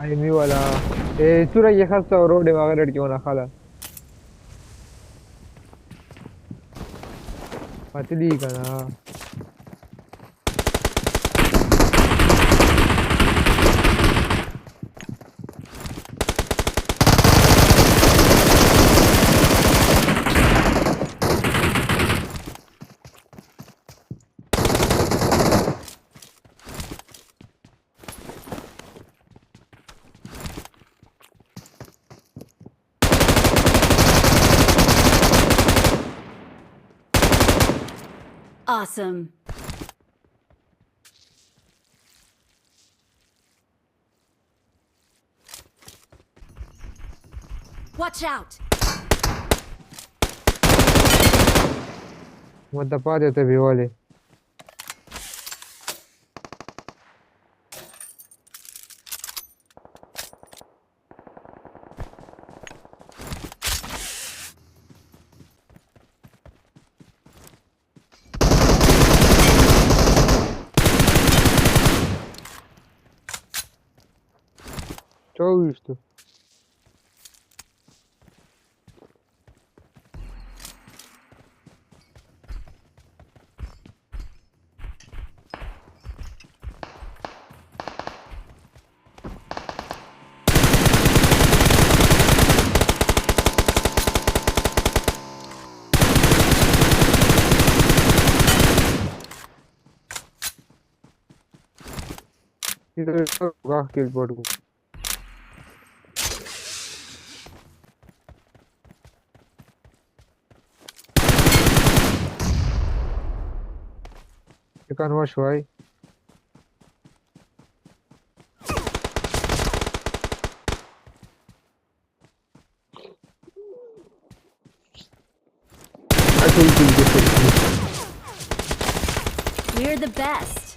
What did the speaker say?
عيني ولا إيه ترى خاصة ورودي ما غير كيونا خلا ما تدي كنا Awesome. Watch out. متفادي تبي ولي شو يشتو إذا راح كيل بورو كان هو شوي أكل كل جسد We're the best.